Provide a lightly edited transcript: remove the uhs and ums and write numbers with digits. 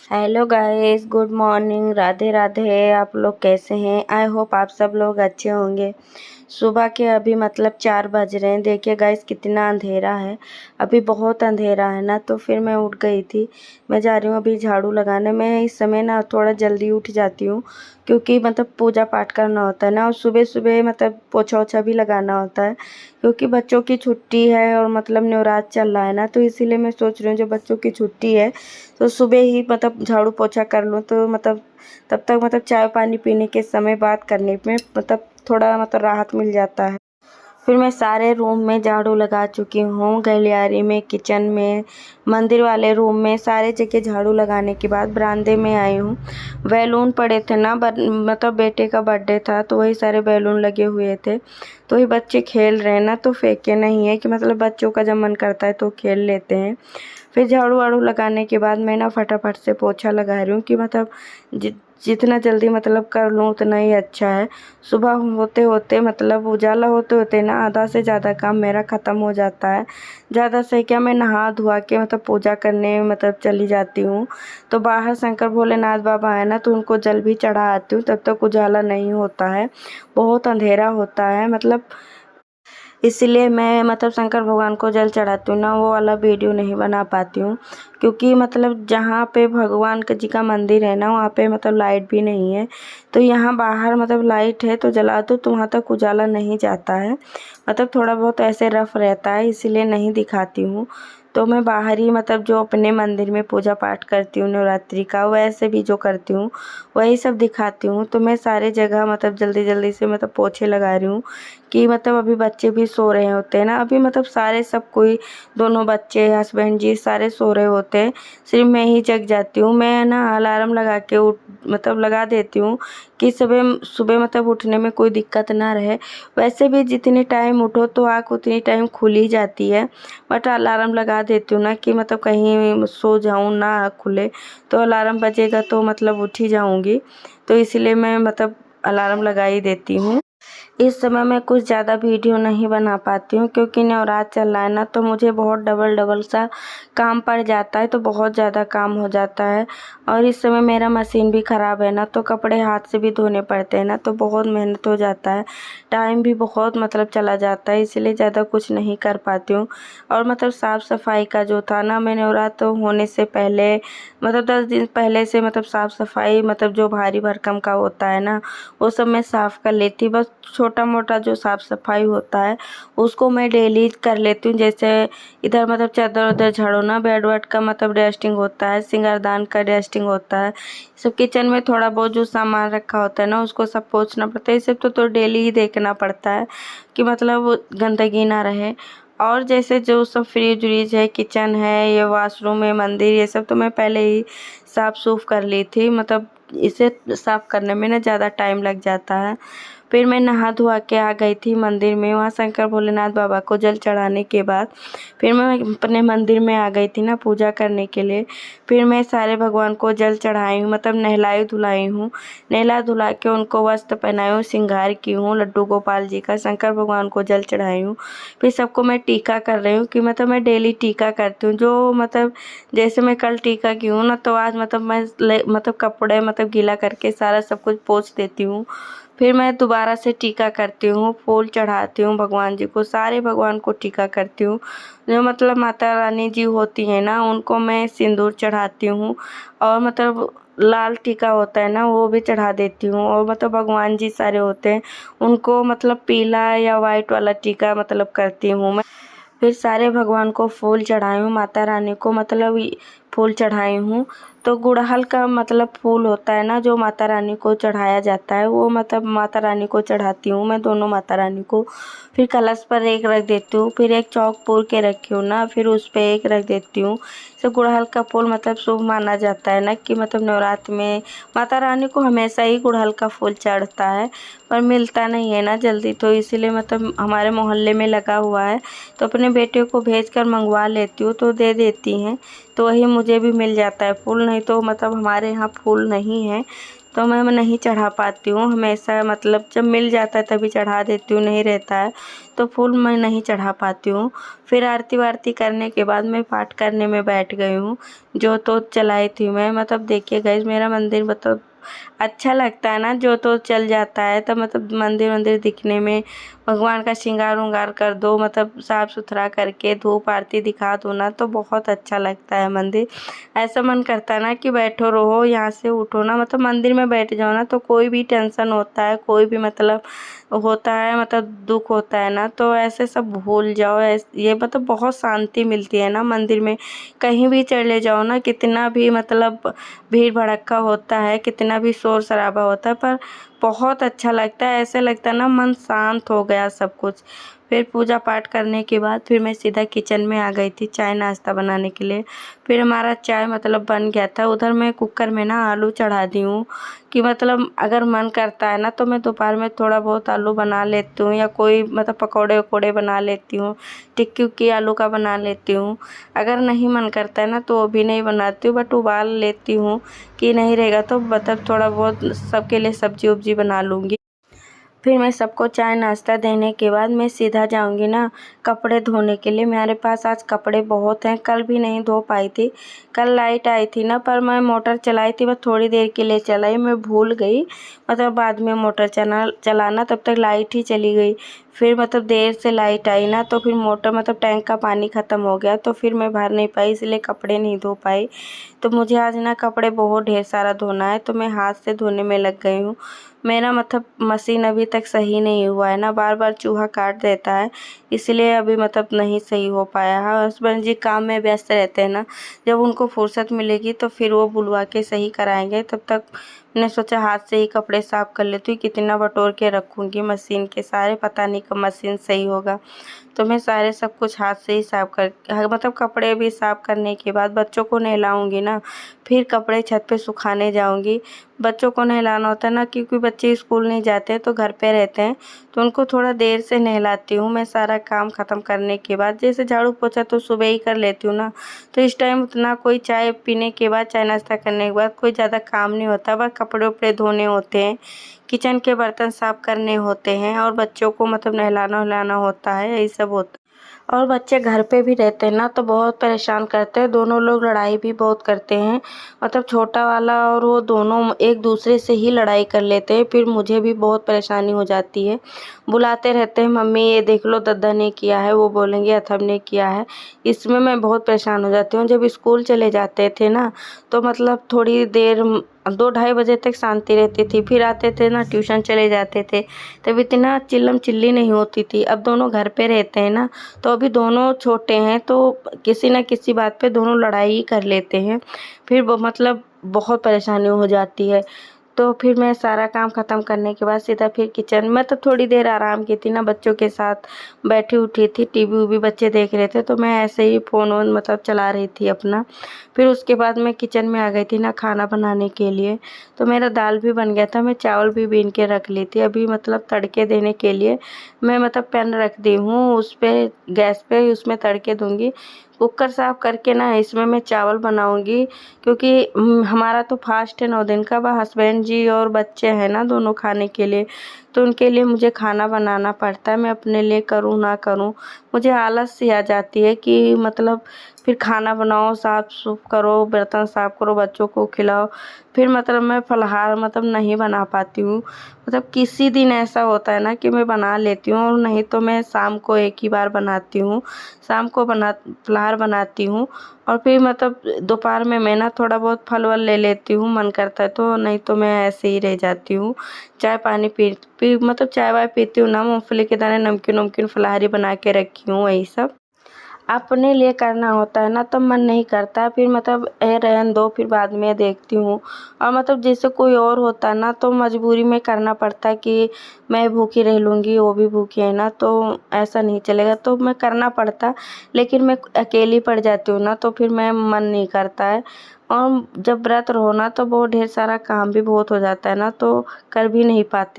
Hello guys, good morning, Radhe Radhe. आप लोग कैसे हैं? आई होप आप सब लोग अच्छे होंगे। सुबह के अभी मतलब 4 बज रहे हैं। देखिए गाइस कितना अंधेरा है, अभी बहुत अंधेरा है ना। तो फिर मैं उठ गई थी, मैं जा रही हूँ अभी झाड़ू लगाने। मैं इस समय ना थोड़ा जल्दी उठ जाती हूँ क्योंकि मतलब पूजा पाठ करना होता है ना, और सुबह सुबह मतलब पोछा ओछा भी लगाना होता है क्योंकि बच्चों की छुट्टी है और मतलब नवरात्र चल रहा है ना। तो इसीलिए मैं सोच रही हूँ जो बच्चों की छुट्टी है तो सुबह ही मतलब झाड़ू पोछा कर लूँ, तो मतलब तब तक मतलब चाय पानी पीने के समय बात करने में मतलब थोड़ा मतलब राहत मिल जाता है। फिर मैं सारे रूम में झाड़ू लगा चुकी हूँ, गलियारे में, किचन में, मंदिर वाले रूम में, सारे जगह झाड़ू लगाने के बाद बरामदे में आई हूँ। बैलून पड़े थे ना, मतलब बेटे का बर्थडे था तो वही सारे बैलून लगे हुए थे, तो वही बच्चे खेल रहे हैं ना, तो फेंके नहीं है कि मतलब बच्चों का जब मन करता है तो खेल लेते हैं। फिर झाड़ू वाड़ू लगाने के बाद मैं ना फटाफट से पोछा लगा रही हूँ कि मतलब जितना जल्दी मतलब कर लूँ उतना ही अच्छा है। सुबह होते होते मतलब उजाला होते होते ना आधा से ज़्यादा काम मेरा ख़त्म हो जाता है। ज़्यादा से क्या, मैं नहा धुआ के मतलब पूजा करने मतलब चली जाती हूँ। तो बाहर शंकर भोलेनाथ बाबा है ना, तो उनको जल भी चढ़ा आती हूँ, तब तक उजाला नहीं होता है, बहुत अंधेरा होता है मतलब। इसलिए मैं मतलब शंकर भगवान को जल चढ़ाती हूँ ना, वो वाला वीडियो नहीं बना पाती हूँ क्योंकि मतलब जहाँ पे भगवान जी का मंदिर है ना, वहाँ पे मतलब लाइट भी नहीं है। तो यहाँ बाहर मतलब लाइट है तो जला दो तो वहाँ तक उजाला नहीं जाता है, मतलब थोड़ा बहुत ऐसे रफ रहता है, इसीलिए नहीं दिखाती हूँ। तो मैं बाहर ही मतलब जो अपने मंदिर में पूजा पाठ करती हूँ नवरात्रि का, वैसे भी जो करती हूँ वही सब दिखाती हूँ। तो मैं सारे जगह मतलब जल्दी जल्दी से मतलब पोछे लगा रही हूँ कि मतलब अभी बच्चे भी सो रहे होते हैं ना, अभी मतलब सारे सब कोई, दोनों बच्चे, हस्बैंड जी सारे सो रहे होते हैं, सिर्फ मैं ही जग जाती हूँ। मैं ना अलार्म लगा के उठ मतलब लगा देती हूँ कि सुबह सुबह मतलब उठने में कोई दिक्कत ना रहे। वैसे भी जितनी टाइम उठो तो आँख उतनी टाइम खुल ही जाती है, बट अलार्म लगा देती हूँ ना कि मतलब कहीं सो जाऊँ ना आँख खुले, तो अलार्म बजेगा तो मतलब उठ ही जाऊँगी, तो इसलिए मैं मतलब अलार्म लगा ही देती हूँ। इस समय मैं कुछ ज़्यादा वीडियो नहीं बना पाती हूँ क्योंकि नवरात्र चल रहा है ना, तो मुझे बहुत डबल डबल सा काम पड़ जाता है, तो बहुत ज़्यादा काम हो जाता है। और इस समय मेरा मशीन भी ख़राब है ना, तो कपड़े हाथ से भी धोने पड़ते हैं ना, तो बहुत मेहनत हो जाता है, टाइम भी बहुत मतलब चला जाता है, इसलिए ज़्यादा कुछ नहीं कर पाती हूँ। और मतलब साफ़ सफाई का जो था ना, मैं नवरात्र होने से पहले मतलब 10 दिन पहले से मतलब साफ़ सफाई मतलब जो भारी भरकम का होता है ना, वो सब मैं साफ़ कर लेती। बस छोटा मोटा जो साफ़ सफाई होता है उसको मैं डेली कर लेती हूँ। जैसे इधर मतलब चादर उधर झाड़ो ना, बेड वेड का मतलब डस्टिंग होता है, सिंगारदान का डस्टिंग होता है, सब किचन में थोड़ा बहुत जो सामान रखा होता है ना उसको सब पोंछना पड़ता है। ये सब तो डेली ही देखना पड़ता है कि मतलब गंदगी ना रहे। और जैसे जो सब फ्रिज व्रिज है, किचन है, ये वॉशरूम है, मंदिर, ये सब तो मैं पहले ही साफ़ सूफ कर ली थी, मतलब इसे साफ़ करने में ना ज़्यादा टाइम लग जाता है। फिर मैं नहा धुआ के आ गई थी मंदिर में, वहाँ शंकर भोलेनाथ बाबा को जल चढ़ाने के बाद फिर मैं अपने मंदिर में आ गई थी ना पूजा करने के लिए। फिर मैं सारे भगवान को जल चढ़ाई हूँ, मतलब नहलाई धुलाई हूँ, नहला धुला के उनको वस्त्र पहनाई हूँ, श्रृंगार की हूँ, लड्डू गोपाल जी का, शंकर भगवान को जल चढ़ाई हूँ। फिर सबको मैं टीका कर रही हूँ कि मतलब मैं डेली टीका करती हूँ, जो मतलब जैसे मैं कल टीका की हूँ ना, तो आज मतलब मैं मतलब कपड़े मतलब गीला करके सारा सब कुछ पोंछ देती हूँ। फिर मैं दोबारा से टीका करती हूँ, फूल चढ़ाती हूँ भगवान जी को, सारे भगवान को टीका करती हूँ। जो मतलब माता रानी जी होती हैं ना, उनको मैं सिंदूर चढ़ाती हूँ, और मतलब लाल टीका होता है ना वो भी चढ़ा देती हूँ। और मतलब भगवान जी सारे होते हैं उनको मतलब पीला या वाइट वाला टीका मतलब करती हूँ मैं। फिर सारे भगवान को फूल चढ़ाई हूँ, माता रानी को मतलब फूल चढ़ाई हूँ। तो गुड़हल का मतलब फूल होता है ना जो माता रानी को चढ़ाया जाता है, वो मतलब माता रानी को चढ़ाती हूँ मैं, दोनों माता रानी को। फिर कलश पर एक रख देती हूँ, फिर एक चौक पूर के रखी हूँ ना, फिर उस पर एक रख देती हूँ। तो गुड़हल का फूल मतलब शुभ माना जाता है ना, कि मतलब नवरात्र में माता रानी को हमेशा ही गुड़हल का फूल चढ़ता है, पर मिलता नहीं है ना जल्दी, तो इसीलिए मतलब हमारे मोहल्ले में लगा हुआ है, तो अपने बेटे को भेजकर मंगवा लेती हूँ, तो दे देती हैं, तो वही मुझे भी मिल जाता है फूल। नहीं तो मतलब हमारे यहाँ फूल नहीं है, तो मैं नहीं चढ़ा पाती हूँ हमेशा, मतलब जब मिल जाता है तभी चढ़ा देती हूँ, नहीं रहता है तो फूल मैं नहीं चढ़ा पाती हूँ। फिर आरती वारती करने के बाद मैं पाठ करने में बैठ गई हूँ। जोत वोत जलाई थी मैं, मतलब देखिए गाइस मेरा मंदिर मतलब अच्छा लगता है ना, जोत वोत चल जाता है तो मतलब मंदिर वंदिर दिखने में, भगवान का श्रृंगार उंगार कर दो, मतलब साफ़ सुथरा करके धूप आरती दिखा दो ना तो बहुत अच्छा लगता है मंदिर। ऐसा मन करता है ना कि बैठो रहो, यहाँ से उठो ना, मतलब मंदिर में बैठ जाओ ना तो कोई भी टेंशन होता है, कोई भी मतलब होता है, मतलब दुख होता है ना तो ऐसे सब भूल जाओ। ये मतलब बहुत शांति मिलती है ना मंदिर में। कहीं भी चले जाओ ना, कितना भी मतलब भीड़ भड़क्का होता है, कितना भी शोर शराबा होता है, पर बहुत अच्छा लगता है। ऐसे लगता है ना मन शांत हो गया सब कुछ। फिर पूजा पाठ करने के बाद फिर मैं सीधा किचन में आ गई थी चाय नाश्ता बनाने के लिए। फिर हमारा चाय मतलब बन गया था। उधर मैं कुकर में ना आलू चढ़ा दी हूँ कि मतलब अगर मन करता है ना तो मैं दोपहर में थोड़ा बहुत आलू बना लेती हूँ, या कोई मतलब पकौड़े वकौड़े बना लेती हूँ, टिक्की उक्की आलू का बना लेती हूँ। अगर नहीं मन करता है ना तो वो भी नहीं बनाती हूँ, बट उबाल लेती हूँ कि नहीं रहेगा तो मतलब थोड़ा बहुत सबके लिए सब्जी उब्जी बना लूँगी। फिर मैं सबको चाय नाश्ता देने के बाद मैं सीधा जाऊंगी ना कपड़े धोने के लिए। मेरे पास आज कपड़े बहुत हैं, कल भी नहीं धो पाई थी। कल लाइट आई थी ना, पर मैं मोटर चलाई थी, बस थोड़ी देर के लिए चलाई, मैं भूल गई, मतलब बाद में मोटर चलाना, तब तक लाइट ही चली गई। फिर मतलब देर से लाइट आई ना तो फिर मोटर मतलब टैंक का पानी ख़त्म हो गया तो फिर मैं भर नहीं पाई, इसलिए कपड़े नहीं धो पाई। तो मुझे आज ना कपड़े बहुत ढेर सारा धोना है तो मैं हाथ से धोने में लग गई हूँ। मेरा मतलब मशीन अभी तक सही नहीं हुआ है ना, बार बार चूहा काट देता है, इसलिए अभी मतलब नहीं सही हो पाया है। हस्बैंड जी काम में व्यस्त रहते हैं ना, जब उनको फुर्सत मिलेगी तो फिर वो बुलवा के सही कराएंगे। तब तक मैंने सोचा हाथ से ही कपड़े साफ़ कर लेती हूँ, कितना बटोर के रखूँगी मशीन के सारे, पता नहीं कब मशीन सही होगा। तो मैं सारे सब कुछ हाथ से ही साफ़ कर मतलब कपड़े भी साफ़ करने के बाद बच्चों को नहलाऊँगी ना, फिर कपड़े छत पे सुखाने जाऊँगी। बच्चों को नहलाना होता है ना, क्योंकि बच्चे स्कूल नहीं जाते तो घर पे रहते हैं, तो उनको थोड़ा देर से नहलाती हूँ मैं सारा काम ख़त्म करने के बाद। जैसे झाड़ू पोछा तो सुबह ही कर लेती हूँ ना, तो इस टाइम उतना कोई चाय पीने के बाद, चाय नाश्ता करने के बाद कोई ज़्यादा काम नहीं होता, बस कपड़े उपड़े धोने होते हैं, किचन के बर्तन साफ़ करने होते हैं और बच्चों को मतलब नहलाना वहलाना होता है, यही सब होता है। और बच्चे घर पे भी रहते हैं ना तो बहुत परेशान करते हैं, दोनों लोग लड़ाई भी बहुत करते हैं, मतलब छोटा वाला और वो दोनों एक दूसरे से ही लड़ाई कर लेते हैं। फिर मुझे भी बहुत परेशानी हो जाती है, बुलाते रहते हैं मम्मी ये देख लो दद्दा ने किया है, वो बोलेंगे अथम ने किया है, इसमें मैं बहुत परेशान हो जाती हूँ। जब स्कूल चले जाते थे ना तो मतलब थोड़ी देर 2 ढाई बजे तक शांति रहती थी, फिर आते थे ना ट्यूशन चले जाते थे, तब इतना चिल्लम चिल्ली नहीं होती थी। अब दोनों घर पे रहते हैं ना, तो अभी दोनों छोटे हैं तो किसी न किसी बात पे दोनों लड़ाई ही कर लेते हैं, फिर वो मतलब बहुत परेशानी हो जाती है। तो फिर मैं सारा काम ख़त्म करने के बाद सीधा फिर किचन में, तो थोड़ी देर आराम की थी ना, बच्चों के साथ बैठी उठी थी, टीवी उवी बच्चे देख रहे थे तो मैं ऐसे ही फ़ोन वोन मतलब चला रही थी अपना। फिर उसके बाद मैं किचन में आ गई थी ना खाना बनाने के लिए। तो मेरा दाल भी बन गया था, मैं चावल भी बीन के रख ली थी, अभी मतलब तड़के देने के लिए मैं मतलब पैन रख दी हूँ उस पे, गैस पे, उसमें तड़के दूँगी। कुकर साफ़ करके ना इसमें मैं चावल बनाऊँगी, क्योंकि हमारा तो फास्ट है 9 दिन का, वह हस्बैंड जी और बच्चे हैं ना दोनों खाने के लिए, तो उनके लिए मुझे खाना बनाना पड़ता है। मैं अपने लिए करूँ ना करूँ, मुझे आलस सी आ जाती है कि मतलब फिर खाना बनाओ, साफ़ सूफ करो, बर्तन साफ़ करो, बच्चों को खिलाओ, फिर मतलब मैं फलाहार मतलब नहीं बना पाती हूँ। मतलब किसी दिन ऐसा होता है ना कि मैं बना लेती हूँ, और नहीं तो मैं शाम को एक ही बार बनाती हूँ, शाम को फलाहार बनाती हूँ। और फिर मतलब दोपहर में मैं ना थोड़ा बहुत फल वल ले लेती हूँ, मन करता है तो, नहीं तो मैं ऐसे ही रह जाती हूँ। चाय पानी पी मतलब चाय वाय पीती हूँ ना, मूँगफली के दाने, नमकीन वमकीन फलाहारी बना के रखी हूँ, वही सब अपने लिए करना होता है ना तो मन नहीं करता, फिर मतलब रहने दो, फिर बाद में देखती हूँ। और मतलब जैसे कोई और होता है ना तो मजबूरी में करना पड़ता है कि मैं भूखी रह लूँगी, वो भी भूखी है ना, तो ऐसा नहीं चलेगा, तो मैं करना पड़ता। लेकिन मैं अकेली पड़ जाती हूँ ना तो फिर मैं मन नहीं करता है। और जब व्रत रहो ना तो बहुत ढेर सारा काम भी बहुत हो जाता है ना, तो कर भी नहीं पाते।